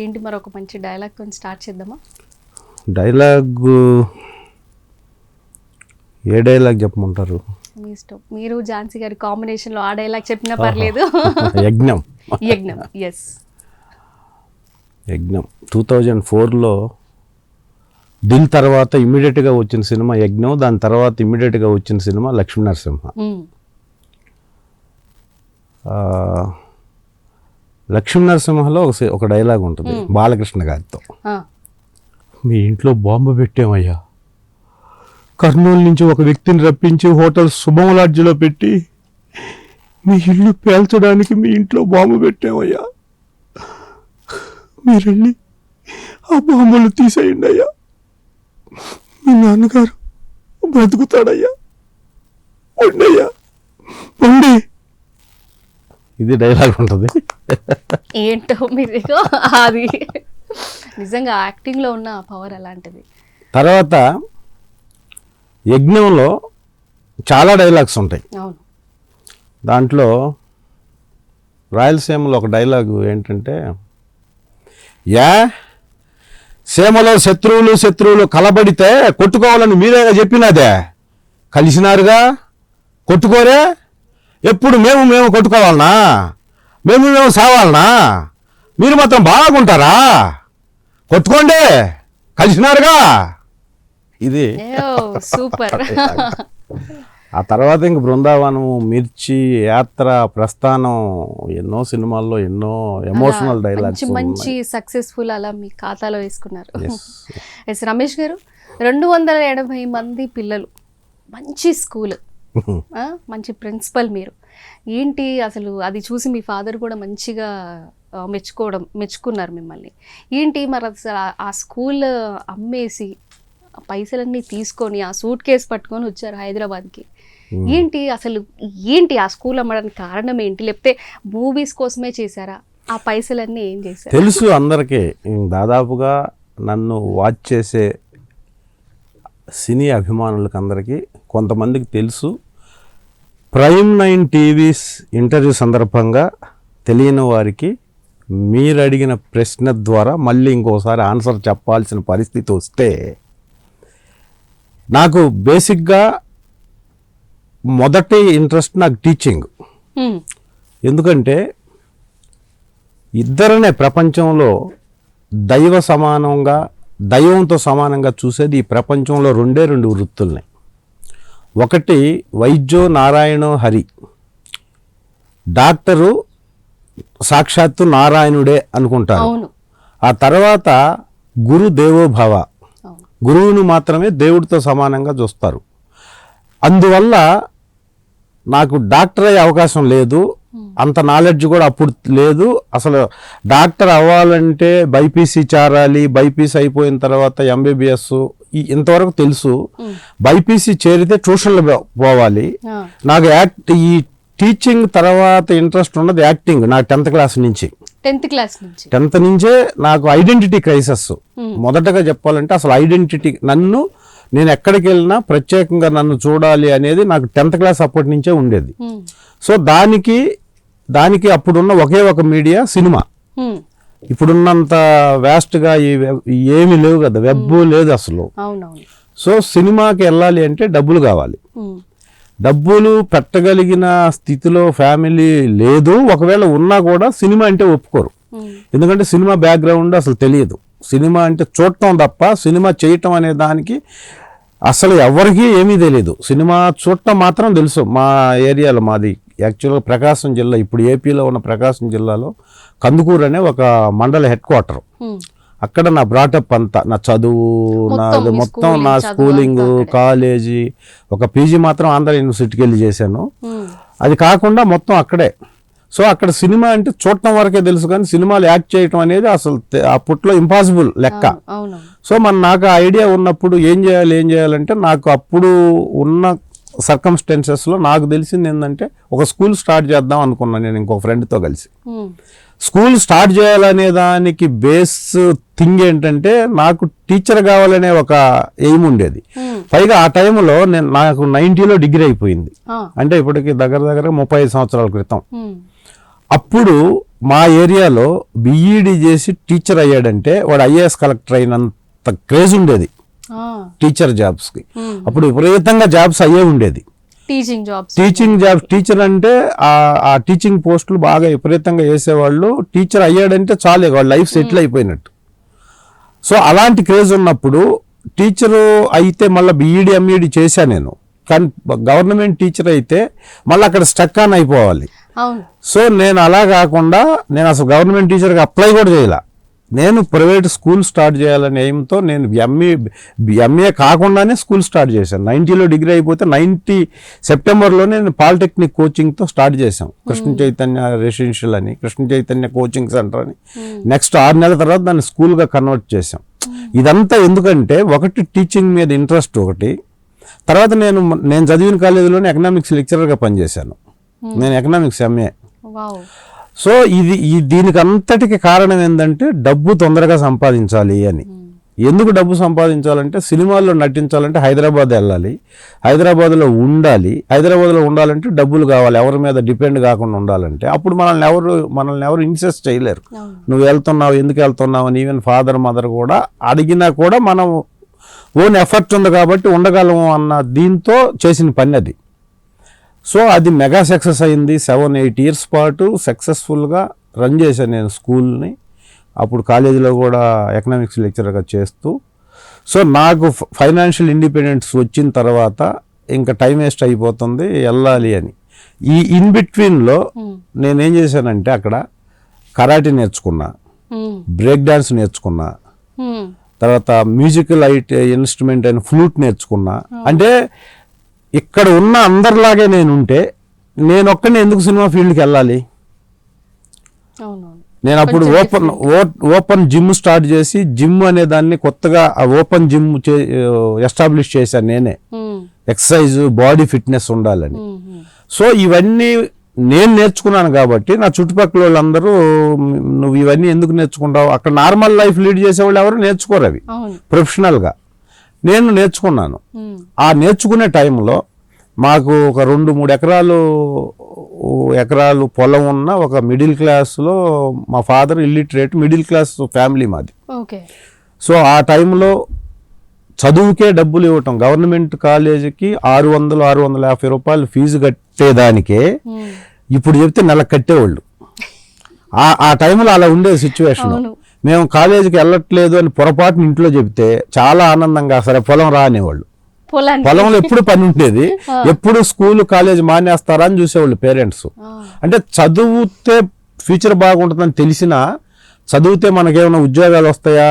ఏంటి మరి ఒక మంచి డైలాగ్ తో స్టార్ట్ చేద్దామా? డైలాగ్ ఏ డైలాగ్ చెప్పమంటారు? మీ ఇష్టం. మీరు ఝాన్సీ గారి కాంబినేషన్ లో ఆ డైలాగ్ చెప్పినా పర్లేదు. యజ్ఞం. యజ్ఞం, ఎస్. యజ్ఞం 2004లో దిల్ తర్వాత ఇమ్మీడియట్గా వచ్చిన సినిమా యజ్ఞం. దాని తర్వాత ఇమ్మీడియట్గా వచ్చిన సినిమా లక్ష్మీ నరసింహ. లక్ష్మీ నరసింహలో ఒక డైలాగ్ ఉంటుంది బాలకృష్ణ గారితో. మీ ఇంట్లో బాంబు పెట్టామయ్యా, కర్నూలు నుంచి ఒక వ్యక్తిని రప్పించి హోటల్ శుభం లాడ్జిలో పెట్టి మీ ఇల్లు పేల్చడానికి మీ ఇంట్లో బాంబు పెట్టామయ్యా, మీరెళ్ళి ఆ బాంబులు తీసేయండి అయ్యా, మీ నాన్నగారు బ్రతుకుతాడయ్యా, ఉండయ్యా ఉండి. ఇది డైలాగ్ ఉంటుంది. ఏంటో మీరు అది నిజంగా యాక్టింగ్ లో ఉన్న పవర్ అలాంటిది. తర్వాత యజ్ఞంలో చాలా డైలాగ్స్ ఉంటాయి. అవును. దాంట్లో రాయలసీమలో ఒక డైలాగు ఏంటంటే, సీమలో శత్రువులు కలబడితే కొట్టుకోవాలని మీరేగా చెప్పినదే, కలిసినారుగా కొట్టుకోరే, ఎప్పుడు మేము కొట్టుకోవాలనా, మేము సావాలనా, మీరు మాత్రం బాగుంటారా, కొట్టుకోండి కలిసినారుగా. ఇది సూపర్. ఆ తర్వాత ఇంక బృందావనం, మిర్చి, యాత్ర, ప్రస్థానం, ఎన్నో సినిమాల్లో ఎన్నో ఎమోషనల్ డైలాగ్స్ మంచి సక్సెస్ఫుల్ అలా మీ ఖాతాలో వేసుకున్నారు. ఎస్ రమేష్ గారు, 280 మంది పిల్లలు, మంచి స్కూల్, మంచి ప్రిన్సిపల్, మీరు ఏంటి అసలు అది చూసి మీ ఫాదర్ కూడా మంచిగా మెచ్చుకున్నారు మిమ్మల్ని. ఏంటి మరి అసలు ఆ స్కూల్ అమ్మేసి పైసలన్నీ తీసుకొని ఆ సూట్ కేసు పట్టుకొని వచ్చారు హైదరాబాద్కి. ఏంటి అసలు ఏంటి ఆ స్కూల్ అమ్మడానికి కారణం ఏంటి? లేకపోతే మూవీస్ కోసమే చేశారా? ఆ పైసలన్నీ ఏం చేశారు? తెలుసు అందరికీ, దాదాపుగా నన్ను వాచ్ చేసే సినీ అభిమానులకు అందరికీ కొంతమందికి తెలుసు. ప్రైమ్9 టీవీస్ ఇంటర్వ్యూ సందర్భంగా తెలియని వారికి మీరు అడిగిన ప్రశ్న ద్వారా మళ్ళీ ఇంకోసారి ఆన్సర్ చెప్పాల్సిన పరిస్థితి వస్తే, నాకు బేసిక్గా మొదటి ఇంట్రెస్ట్ నాకు టీచింగ్. ఎందుకంటే ఇద్దరనే ప్రపంచంలో దైవంతో సమానంగా చూసేది ఈ ప్రపంచంలో రెండు వృత్తుల్ని. ఒకటి వైద్యో నారాయణో హరి, డాక్టరు సాక్షాత్తు నారాయణుడే అనుకుంటారు. ఆ తర్వాత గురు దేవోభవ, గురువును మాత్రమే దేవుడితో సమానంగా చూస్తారు. అందువల్ల నాకు డాక్టర్ అయ్యే అవకాశం లేదు, అంత నాలెడ్జ్ కూడా అప్పుడు లేదు. అసలు డాక్టర్ అవ్వాలంటే బైపీసీ చేరాలి, బైపీసీ అయిపోయిన తర్వాత ఎంబీబీఎస్ ఇంతవరకు తెలుసు. బైపీసీ చేరితే ట్యూషన్లు పోవాలి. నాకు ఈ టీచింగ్ తర్వాత ఇంట్రెస్ట్ ఉన్నది యాక్టింగ్. నాకు 10th క్లాస్ నుంచి 10th నుంచే నాకు ఐడెంటిటీ క్రైసిస్. మొదటగా చెప్పాలంటే అసలు ఐడెంటిటీ, నేను ఎక్కడికి వెళ్ళినా ప్రత్యేకంగా నన్ను చూడాలి అనేది నాకు 10th క్లాస్ అప్పటి నుంచే ఉండేది. సో దానికి అప్పుడున్న ఒకే ఒక మీడియా సినిమా. ఇప్పుడున్నంత వ్యాస్ట్గా ఏమీ లేవు కదా, వెబ్ లేదు అసలు. సో సినిమాకి వెళ్ళాలి అంటే డబ్బులు కావాలి. డబ్బులు పెట్టగలిగిన స్థితిలో ఫ్యామిలీ లేదు. ఒకవేళ ఉన్నా కూడా సినిమా అంటే ఒప్పుకోరు. ఎందుకంటే సినిమా బ్యాక్గ్రౌండ్ అసలు తెలియదు. సినిమా అంటే చూడటం తప్ప సినిమా చేయటం అనే దానికి అసలు ఎవరికీ ఏమీ తెలియదు. సినిమా చూడటం మాత్రం తెలుసు. మా ఏరియాలో, మాది యాక్చువల్గా ప్రకాశం జిల్లా, ఇప్పుడు ఏపీలో ఉన్న ప్రకాశం జిల్లాలో కందుకూరు అనే ఒక మండల హెడ్ క్వార్టర్. అక్కడ నా బ్రాటప్ అంతా, నా చదువు, మొత్తం నా స్కూలింగ్, కాలేజీ, ఒక పీజీ మాత్రం ఆంధ్ర యూనివర్సిటీకి వెళ్ళి చేశాను. అది కాకుండా మొత్తం అక్కడే. సో అక్కడ సినిమా అంటే చూడటం వరకే తెలుసు, కానీ సినిమాలు యాక్ట్ చేయటం అనేది అసలు అప్పట్లో ఇంపాసిబుల్ లెక్క. సో నాకు ఐడియా ఉన్నప్పుడు ఏం చేయాలంటే, నాకు అప్పుడు ఉన్న సర్కమ్స్టెన్సెస్లో నాకు తెలిసింది ఏంటంటే, ఒక స్కూల్ స్టార్ట్ చేద్దాం అనుకున్నాను నేను ఇంకో ఫ్రెండ్తో కలిసి. స్కూల్ స్టార్ట్ చేయాలనే దానికి బేస్ థింగ్ ఏంటంటే, నాకు టీచర్ కావాలనే ఒక ఎయిమ్ ఉండేది. పైగా ఆ టైంలో నాకు 90లో డిగ్రీ అయిపోయింది. అంటే ఇప్పటికి దగ్గర 35 సంవత్సరాల క్రితం. అప్పుడు మా ఏరియాలో బిఈడి చేసి టీచర్ అయ్యాడంటే వాడు ఐఏఎస్ కలెక్టర్ అయినంత క్రేజ్ ఉండేది టీచర్ జాబ్స్కి. అప్పుడు విపరీతంగా జాబ్స్ అయ్యే ఉండేది. టీచింగ్ జాబ్స్, టీచర్ అంటే ఆ టీచింగ్ పోస్టులు బాగా విపరీతంగా వేసేవాళ్ళు. టీచర్ అయ్యాడంటే చాలే, వాళ్ళ లైఫ్ సెటిల్ అయిపోయినట్టు. సో అలాంటి క్రేజ్ ఉన్నప్పుడు టీచరు అయితే మళ్ళీ బిఈడి ఎంఈడి చేశా నేను. కానీ గవర్నమెంట్ టీచర్ అయితే మళ్ళీ అక్కడ స్టక్ ఆన్ అయిపోవాలి. సో నేను అలా కాకుండా నేను అసలు గవర్నమెంట్ టీచర్కి అప్లై కూడా చేయాల. నేను ప్రైవేట్ స్కూల్ స్టార్ట్ చేయాలనే ఎయిమ్తో నేను ఎంఏ కాకుండానే స్కూల్ స్టార్ట్ చేశాను. 90లో డిగ్రీ అయిపోతే 90 సెప్టెంబర్లో నేను పాలిటెక్నిక్ కోచింగ్తో స్టార్ట్ చేశాం. కృష్ణ చైతన్య రెసిడెన్షియల్ అని, కృష్ణ చైతన్య కోచింగ్ సెంటర్ అని. నెక్స్ట్ 6 నెలల తర్వాత దాన్ని స్కూల్గా కన్వర్ట్ చేశాం. ఇదంతా ఎందుకంటే ఒకటి టీచింగ్ మీద ఇంట్రెస్ట్, ఒకటి తర్వాత నేను చదివిన కాలేజీలోనే ఎకనామిక్స్ లెక్చరర్గా పనిచేశాను. నేను ఎకనామిక్స్ ఎంఏ. సో దీనికి అంతటికి కారణం ఏంటంటే డబ్బు తొందరగా సంపాదించాలి అని. ఎందుకు డబ్బు సంపాదించాలంటే సినిమాల్లో నటించాలంటే హైదరాబాద్ వెళ్ళాలి, హైదరాబాద్లో ఉండాలి. హైదరాబాద్లో ఉండాలంటే డబ్బులు కావాలి, ఎవరి మీద డిపెండ్ కాకుండా ఉండాలంటే. అప్పుడు మనల్ని ఎవరు ఇన్సిస్ట్ చేయలేరు. నువ్వు వెళ్తున్నావు, ఎందుకు వెళ్తున్నావు అని ఈవెన్ ఫాదర్ మదర్ కూడా అడిగినా కూడా మనం ఓన్ ఎఫర్ట్ ఉంది కాబట్టి ఉండగలము అన్న దీంతో చేసిన పని అది. సో అది మెగా సక్సెస్ అయింది. 7-8 ఇయర్స్ పాటు సక్సెస్ఫుల్గా రన్ చేశాను నేను స్కూల్ని. అప్పుడు కాలేజీలో కూడా ఎకనామిక్స్ లెక్చరర్గా చేస్తూ. సో నాకు ఫైనాన్షియల్ ఇండిపెండెన్స్ వచ్చిన తర్వాత ఇంకా టైం వేస్ట్ అయిపోతుంది, వెళ్ళాలి అని. ఈ ఇన్ బిట్వీన్లో నేనేం చేశానంటే అక్కడ కరాటే నేర్చుకున్నా, బ్రేక్ డాన్స్ నేర్చుకున్నా, తర్వాత మ్యూజికల్ ఇన్స్ట్రుమెంట్ అయిన ఫ్లూట్ నేర్చుకున్నా. అంటే ఇక్కడ ఉన్న అందరిలాగే నేను ఒక్కడిని ఎందుకు సినిమా ఫీల్డ్కి వెళ్ళాలి? నేను అప్పుడు ఓపెన్ జిమ్ స్టార్ట్ చేసి, జిమ్ అనే దాన్ని కొత్తగా ఓపెన్ జిమ్ ఎస్టాబ్లిష్ చేశాను నేనే. ఎక్సర్సైజ్, బాడీ ఫిట్నెస్ ఉండాలని. సో ఇవన్నీ నేను నేర్చుకున్నాను కాబట్టి నా చుట్టుపక్కల వాళ్ళందరూ నువ్వు ఇవన్నీ ఎందుకు నేర్చుకుంటావు, అక్కడ నార్మల్ లైఫ్ లీడ్ చేసేవాళ్ళు ఎవరు నేర్చుకోరు అవి ప్రొఫెషనల్గా. నేను నేర్చుకున్నాను. ఆ నేర్చుకునే టైంలో మాకు ఒక 2-3 ఎకరాలు పొలం ఉన్న ఒక మిడిల్ క్లాస్లో, మా father illiterate, middle class family మాది. సో ఆ టైంలో చదువుకే డబ్బులు ఇవ్వటం, గవర్నమెంట్ కాలేజీకి 600-650 రూపాయలు ఫీజు కట్టేదానికే ఇప్పుడు చెప్తే నెలకు కట్టేవాళ్ళు. ఆ టైంలో అలా ఉండే సిచ్యువేషన్. మేము కాలేజీకి వెళ్ళట్లేదు అని పొరపాటున ఇంట్లో చెప్తే చాలా ఆనందంగా సరే పొలం రా అనేవాళ్ళు. పొలంలో ఎప్పుడు పని ఉండేది, ఎప్పుడు స్కూల్ కాలేజ్ మానేస్తారా అని చూసేవాళ్ళు పేరెంట్స్. అంటే చదివితే ఫ్యూచర్ బాగుంటుందని తెలిసినా, చదివితే మనకేమైనా ఉద్యోగాలు వస్తాయా,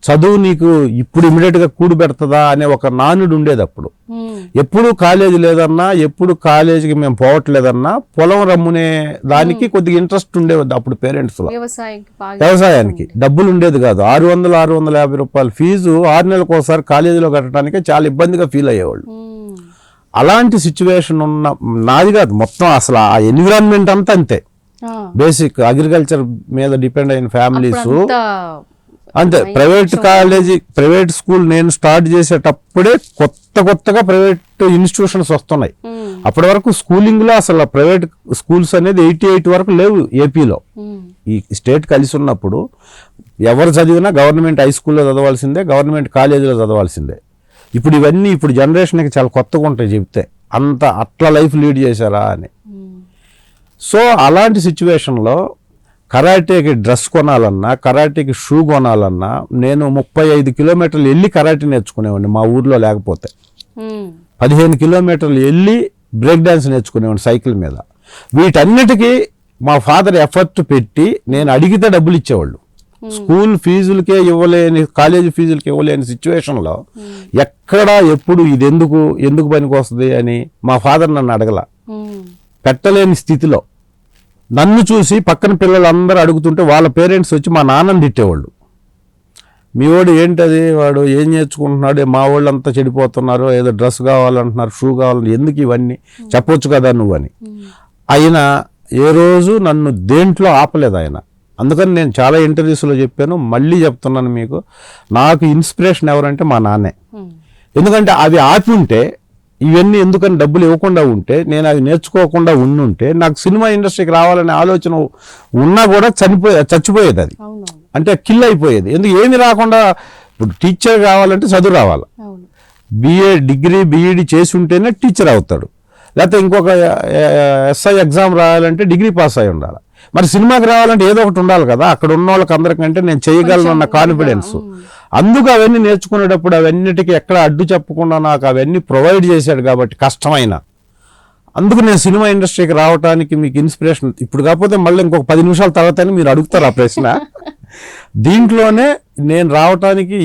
చదువు నీకు ఇప్పుడు ఇమీడియట్గా కూడు పెడుతుందా అనే ఒక నానుడు ఉండేది అప్పుడు. ఎప్పుడు కాలేజీ లేదన్నా, ఎప్పుడు కాలేజీకి మేము పోవట్లేదన్నా పొలం రమ్మునే దానికి కొద్దిగా ఇంట్రెస్ట్ ఉండేది అప్పుడు పేరెంట్స్లో. వ్యవసాయానికి డబ్బులు ఉండేది కాదు. 600-650 రూపాయలు ఫీజు 6 నెలలకు ఒకసారి కాలేజీలో కట్టడానికి చాలా ఇబ్బందిగా ఫీల్ అయ్యేవాళ్ళు. అలాంటి సిచ్యువేషన్ ఉన్న నాది కాదు, మొత్తం అసలు ఆ ఎన్విరాన్మెంట్ అంతా అంతే. బేసిక్ అగ్రికల్చర్ మీద డిపెండ్ అయిన ఫ్యామిలీస్ అంతే. ప్రైవేట్ స్కూల్ నేను స్టార్ట్ చేసేటప్పుడే కొత్తగా ప్రైవేట్ ఇన్స్టిట్యూషన్స్ వస్తున్నాయి. అప్పటి వరకు స్కూలింగ్లో అసలు ప్రైవేట్ స్కూల్స్ అనేది 88 వరకు లేవు ఏపీలో. ఈ స్టేట్ కలిసి ఉన్నప్పుడు ఎవరు చదివినా గవర్నమెంట్ హై స్కూల్లో చదవాల్సిందే, గవర్నమెంట్ కాలేజీలో చదవాల్సిందే. ఇప్పుడు జనరేషన్కి చాలా కొత్తగా ఉంటాయి చెప్తే, అట్లా లైఫ్ లీడ్ చేశారా అని. సో అలాంటి సిచ్యువేషన్లో కరాటేకి డ్రెస్ కొనాలన్నా, కరాటేకి షూ కొనాలన్నా నేను 35 కిలోమీటర్లు వెళ్ళి కరాటే నేర్చుకునేవాడిని మా ఊర్లో. లేకపోతే 15 కిలోమీటర్లు వెళ్ళి బ్రేక్ డాన్స్ నేర్చుకునేవాడిని సైకిల్ మీద. వీటన్నిటికీ మా ఫాదర్ ఎఫర్ట్ పెట్టి నేను అడిగితే డబ్బులు ఇచ్చేవాళ్ళు. స్కూల్ ఫీజులకే ఇవ్వలేని, కాలేజీ ఫీజులకి ఇవ్వలేని సిచ్యువేషన్లో ఎక్కడ ఎప్పుడు ఇది ఎందుకు పనికి వస్తుంది అని మా ఫాదర్ నన్ను అడగల. పెట్టలేని స్థితిలో నన్ను చూసి పక్కన పిల్లలందరూ అడుగుతుంటే వాళ్ళ పేరెంట్స్ వచ్చి మా నాన్నని తిట్టేవాళ్ళు. మీ వాడు ఏంటది, వాడు ఏం నేర్చుకుంటున్నాడు, మా వాళ్ళు అంతా చెడిపోతున్నారు, ఏదో డ్రెస్ కావాలంటున్నారు, షూ కావాలంటే, ఎందుకు ఇవన్నీ చెప్పొచ్చు కదా నువ్వు అని. ఆయన ఏ రోజు నన్ను దేంట్లో ఆపలేదు ఆయన. అందుకని నేను చాలా ఇంటర్వ్యూస్లో చెప్పాను, మళ్ళీ చెప్తున్నాను మీకు, నాకు ఇన్స్పిరేషన్ ఎవరంటే మా నాన్నే. ఎందుకంటే అవి ఆపి ఉంటే ఇవన్నీ ఎందుకని డబ్బులు ఇవ్వకుండా ఉంటే, నేను అవి నేర్చుకోకుండా ఉండుంటే నాకు సినిమా ఇండస్ట్రీకి రావాలనే ఆలోచన ఉన్నా కూడా చచ్చిపోయేది అది. అవునవును. అంటే కిల్ అయిపోయేది. ఎందుకు ఏమి రాకుండా, ఇప్పుడు టీచర్ కావాలంటే చదువు రావాలి, అవును. డిగ్రీ బీఈడి చేసి ఉంటేనే టీచర్ అవుతాడు. లేకపోతే ఇంకొక ఎస్ఐ ఎగ్జామ్ రాయాలంటే డిగ్రీ పాస్ అయి ఉండాలి. మరి సినిమాకి రావాలంటే ఏదో ఒకటి ఉండాలి కదా. అక్కడ ఉన్న వాళ్ళకి అందరికంటే నేను చేయగలను అన్న కాన్ఫిడెన్స్. అందుకు అవన్నీ నేర్చుకునేటప్పుడు అవన్నిటికీ ఎక్కడ అడ్డు చెప్పకుండా నాకు అవన్నీ ప్రొవైడ్ చేశాడు కాబట్టి కష్టమైన. అందుకు నేను సినిమా ఇండస్ట్రీకి రావడానికి మీకు ఇన్స్పిరేషన్ ఇప్పుడు కాకపోతే మళ్ళీ ఇంకొక 10 నిమిషాల తర్వాత మీరు అడుగుతారు ఆ ప్రశ్న. దీంట్లోనే నేను రావటానికి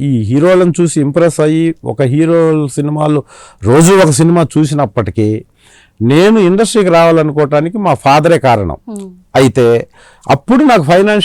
ఈ హీరోలను చూసి ఇంప్రెస్ అయ్యి ఒక హీరో సినిమాలు రోజు ఒక సినిమా చూసినప్పటికీ నేను ఇండస్ట్రీకి రావాలనుకోవటానికి మా ఫాదరే కారణం. అయితే అప్పుడు నాకు ఫైనాన్షియల్